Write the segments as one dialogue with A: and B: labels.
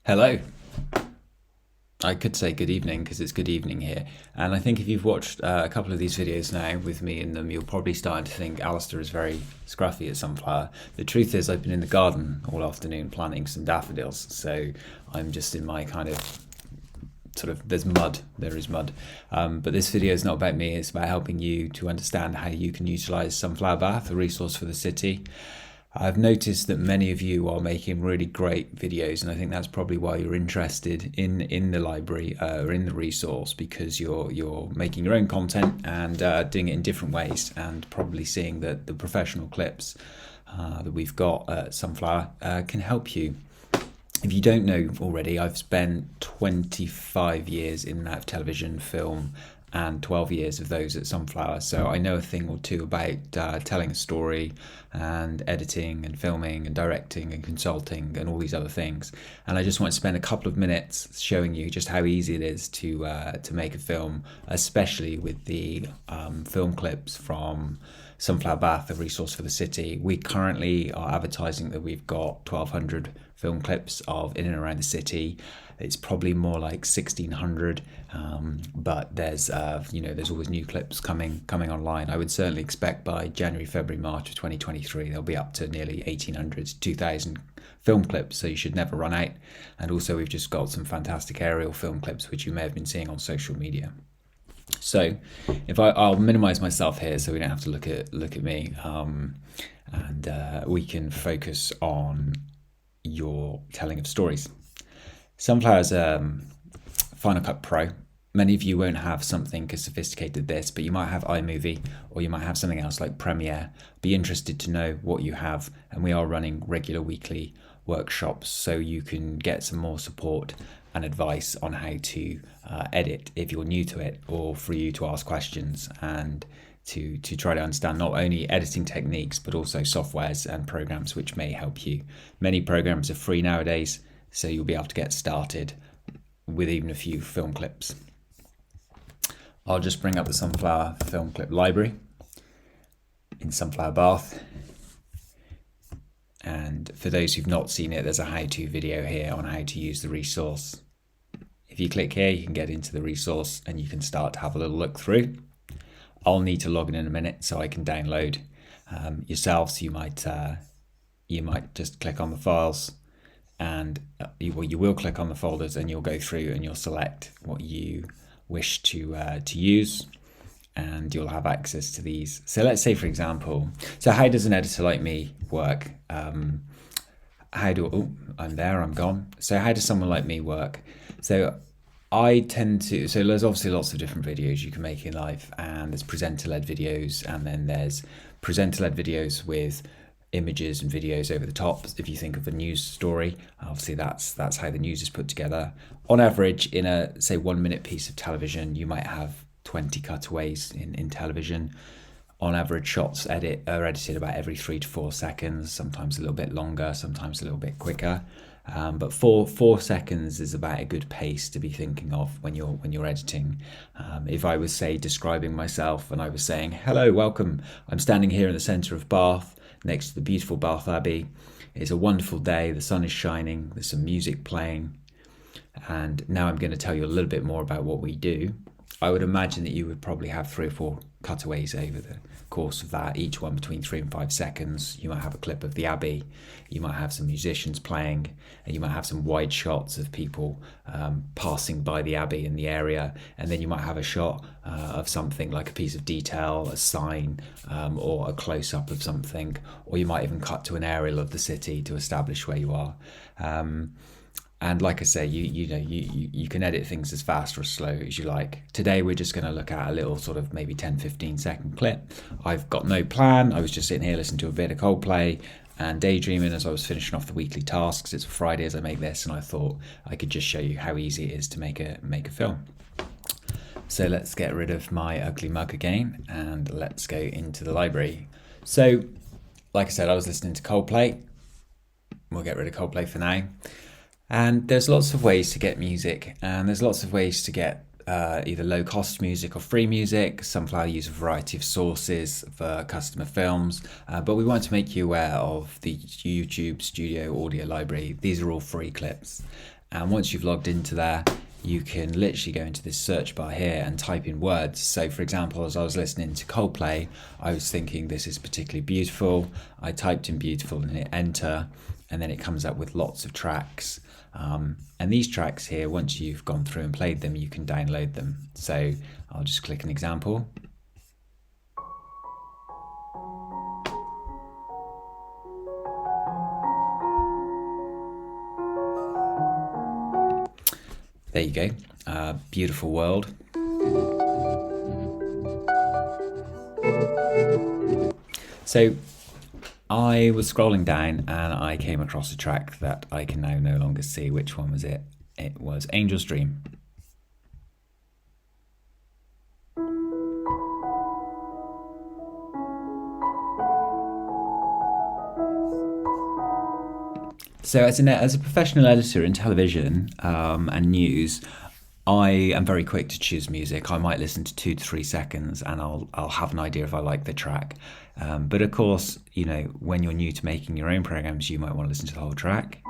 A: Hello. I could say good evening because it's good evening here. And I think if you've watched a couple of these videos now with me in them, you'll probably start to think Alistair is very scruffy at Sunflower. The truth is, I've been in the garden all afternoon planting some daffodils. So I'm just in my kind of there's mud, there is mud. But this video is not about me, it's about helping you to understand how you can utilize Sunflower Bath, a resource for the city. I've noticed that many of you are making really great videos, and I think that's probably why you're interested in the library or in the resource, because you're making your own content and doing it in different ways, and probably seeing that the professional clips that we've got at Sunflower can help you. If you don't know already, I've spent 25 years in that television, film, and 12 years of those at Sunflower. So I know a thing or two about telling a story and editing and filming and directing and consulting and all these other things. And I just want to spend a couple of minutes showing you just how easy it is to make a film, especially with the film clips from Sunflower Bath, a resource for the city. We currently are advertising that we've got 1,200 film clips of in and around the city. It's probably more like 1,600, but there's always new clips coming online. I would certainly expect by January, February, March of 2023 they'll be up to nearly 1,800 to 2,000 film clips, so you should never run out. And also we've just got some fantastic aerial film clips which you may have been seeing on social media. So if I'll minimize myself here so we don't have to look at me, and we can focus on your telling of stories. Sunflower's Final Cut Pro. Many of you won't have something as sophisticated as this, but you might have iMovie or you might have something else like Premiere. Be interested to know what you have, and we are running regular weekly workshops so you can get some more support and advice on how to edit if you're new to it, or for you to ask questions and to try to understand not only editing techniques but also softwares and programs which may help you. Many programs are free nowadays, so you'll be able to get started with even a few film clips. I'll just bring up the Sunflower film clip library in Sunflower Bath. And for those who've not seen it, there's a how-to video here on how to use the resource. If you click here, you can get into the resource and you can start to have a little look through. I'll need to log in a minute so I can download yourselves. You might just click on the files, and you will click on the folders, and you'll go through and you'll select what you wish to use, and you'll have access to these. So let's say, for example, so how does an editor like me work? I'm gone. So how does someone like me work? So there's obviously lots of different videos you can make in life, and there's presenter-led videos, and then there's presenter-led videos with images and videos over the top. If you think of a news story, obviously that's how the news is put together. On average, in a, say, 1 minute piece of television, you might have 20 cutaways in television. On average, shots are edited about every 3 to 4 seconds, sometimes a little bit longer, sometimes a little bit quicker. But 4 seconds is about a good pace to be thinking of when you're editing. If I was, say, describing myself and I was saying, hello, welcome, I'm standing here in the centre of Bath next to the beautiful Bath Abbey. It's a wonderful day, the sun is shining, there's some music playing, and now I'm going to tell you a little bit more about what we do. I would imagine that you would probably have 3 or 4 cutaways over the course of that, each one between 3 and 5 seconds. You might have a clip of the Abbey, you might have some musicians playing, and you might have some wide shots of people passing by the Abbey in the area, and then you might have a shot of something like a piece of detail, a sign, or a close-up of something, or you might even cut to an aerial of the city to establish where you are. And like I say, you can edit things as fast or as slow as you like. Today we're just going to look at a little sort of maybe 10-15 second clip. I've got no plan. I was just sitting here listening to a bit of Coldplay and daydreaming as I was finishing off the weekly tasks. It's Friday as I make this, and I thought I could just show you how easy it is to make a film. So let's get rid of my ugly mug again, and let's go into the library. So, like I said, I was listening to Coldplay. We'll get rid of Coldplay for now. And there's lots of ways to get music, and there's lots of ways to get either low-cost music or free music. Sunflower use a variety of sources for customer films, but we want to make you aware of the YouTube Studio Audio Library. These are all free clips, And once you've logged into there, you can literally go into this search bar here and type in words. So for example, as I was listening to Coldplay, I was thinking this is particularly beautiful. I typed in beautiful and hit enter, and then it comes up with lots of tracks. And these tracks here, once you've gone through and played them, you can download them. So I'll just click an example. There you go, Beautiful World. So I was scrolling down and I came across a track that I can now no longer see. Which one was it? It was Angel's Dream. So as a professional editor in television and news, I am very quick to choose music. I might listen to 2 to 3 seconds and I'll have an idea if I like the track. But of course, you know, when you're new to making your own programs, you might want to listen to the whole track.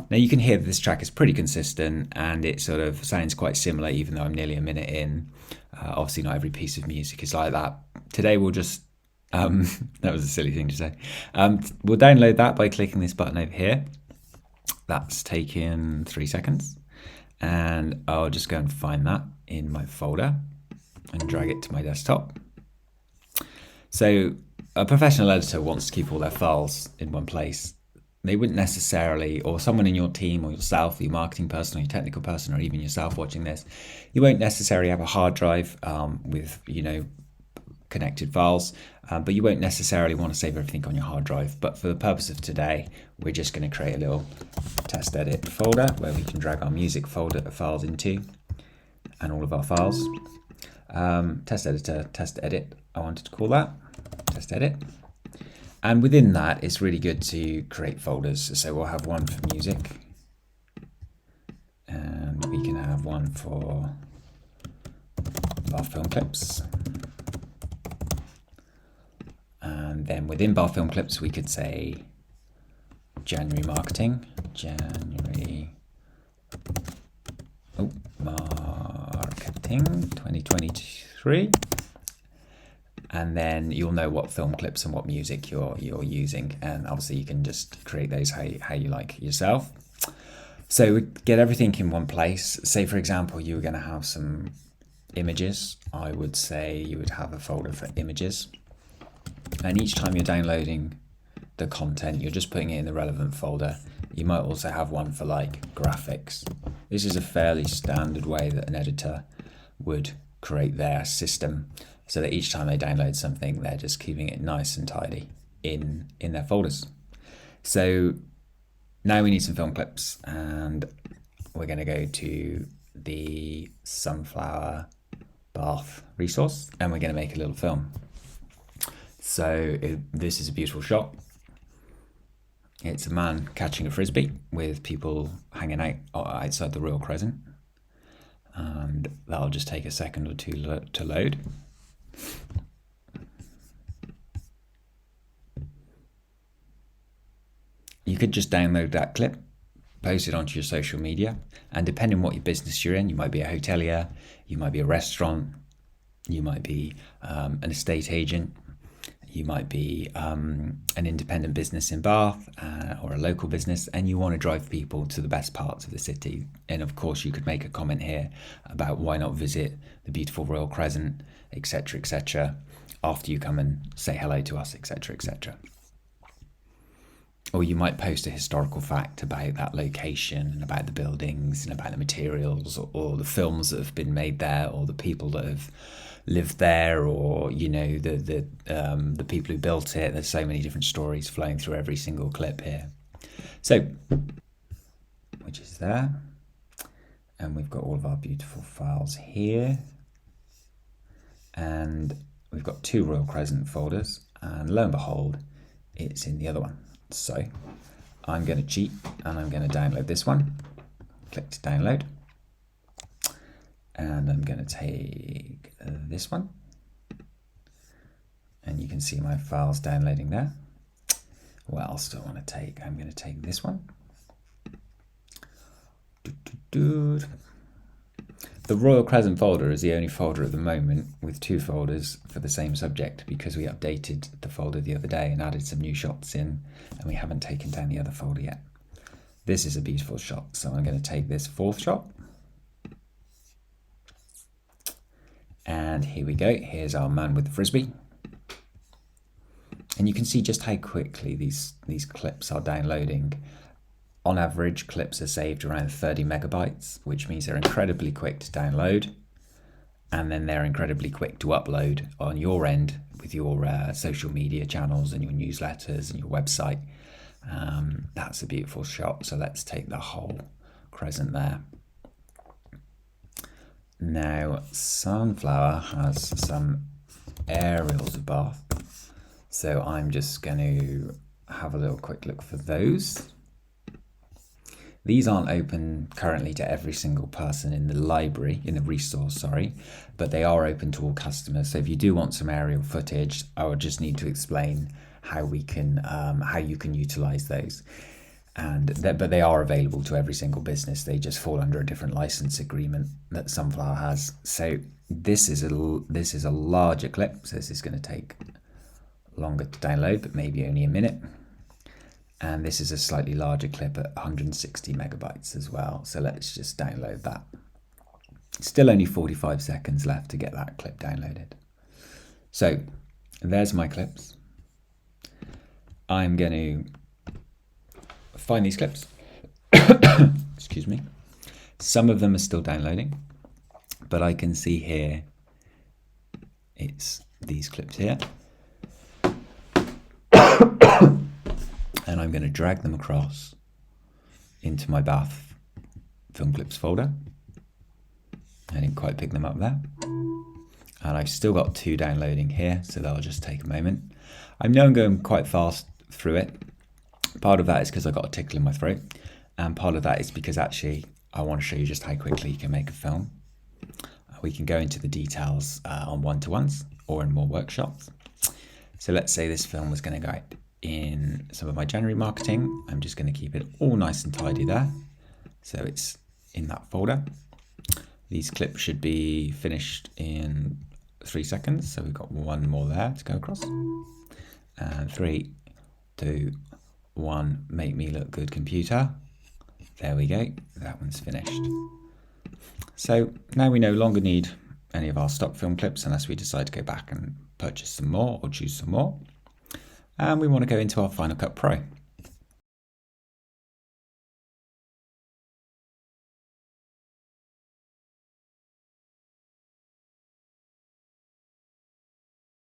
A: Now you can hear that this track is pretty consistent and it sort of sounds quite similar, even though I'm nearly a minute in. Obviously not every piece of music is like that. Today we'll just that was a silly thing to say. We'll download that by clicking this button over here. That's taken 3 seconds. And I'll just go and find that in my folder and drag it to my desktop. So a professional editor wants to keep all their files in one place. They wouldn't necessarily, or someone in your team or yourself, your marketing person or your technical person, or even yourself watching this, you won't necessarily have a hard drive with, you know, connected files, but you won't necessarily want to save everything on your hard drive. But for the purpose of today, we're just going to create a little test edit folder where we can drag our music folder files into and all of our files. Test editor, test edit, I wanted to call that, test edit. And within that, it's really good to create folders. So we'll have one for music, and we can have one for Bath Film Clips. And then within Bath Film Clips, we could say January marketing, marketing 2023. And then you'll know what film clips and what music you're using. And obviously you can just create those how you like yourself. So we get everything in one place. Say, for example, you were going to have some images. I would say you would have a folder for images. And each time you're downloading the content, you're just putting it in the relevant folder. You might also have one for like graphics. This is a fairly standard way that an editor would create their system, so that each time they download something, they're just keeping it nice and tidy in their folders. So now we need some film clips, and we're going to go to the Sunflower Bath resource, and we're going to make a little film. So this is a beautiful shot. It's a man catching a frisbee with people hanging out outside the Royal Crescent, and that'll just take a second or two to load. You could just download that clip, post it onto your social media, and depending on what your business you're in, you might be a hotelier, you might be a restaurant, you might be an estate agent, you might be an independent business in Bath or a local business, and you want to drive people to the best parts of the city. And of course, you could make a comment here about why not visit the beautiful Royal Crescent, etc., after you come and say hello to us, etc. Or you might post a historical fact about that location and about the buildings and about the materials or the films that have been made there or the people that have lived there, or you know, the people who built it. There's so many different stories flowing through every single clip here. So, which is there, and we've got all of our beautiful files here, and we've got 2 Royal Crescent folders, and lo and behold, it's in the other one. So I'm going to cheat and I'm going to download this one. Click to download, and I'm going to take this one, and you can see my files downloading there. What else do I want to take? I'm going to take this one. The Royal Crescent folder is the only folder at the moment with 2 folders for the same subject, because we updated the folder the other day and added some new shots in, and we haven't taken down the other folder yet. This is a beautiful shot, so I'm going to take this 4th shot. And here we go. Here's our man with the frisbee. And you can see just how quickly these clips are downloading. On average, clips are saved around 30 megabytes, which means they're incredibly quick to download. And then they're incredibly quick to upload on your end with your social media channels and your newsletters and your website. That's a beautiful shot. So let's take the whole crescent there. Now, Sunflower has some aerials of Bath. So I'm just going to have a little quick look for those. These aren't open currently to every single person in the library, in the resource, sorry, but they are open to all customers. So if you do want some aerial footage, I would just need to explain how we can, how you can utilize those. But they are available to every single business. They just fall under a different license agreement that Sunflower has. So this is a larger clip. So this is going to take longer to download, but maybe only a minute. And this is a slightly larger clip at 160 megabytes as well. So let's just download that. Still only 45 seconds left to get that clip downloaded. So there's my clips. I'm going to find these clips. Excuse me. Some of them are still downloading, but I can see here it's these clips here. And I'm going to drag them across into my Bath film clips folder. I didn't quite pick them up there. And I've still got 2 downloading here, so that'll just take a moment. I know I'm going quite fast through it. Part of that is because I've got a tickle in my throat. And part of that is because actually I want to show you just how quickly you can make a film. We can go into the details on one-to-ones or in more workshops. So let's say this film was going to go out in some of my January marketing. I'm just going to keep it all nice and tidy there. So it's in that folder. These clips should be finished in 3 seconds. So we've got 1 more there to go across. And 3, 2, 1, make me look good, computer. There we go. That one's finished. So now we no longer need any of our stock film clips unless we decide to go back and purchase some more or choose some more. And we want to go into our Final Cut Pro.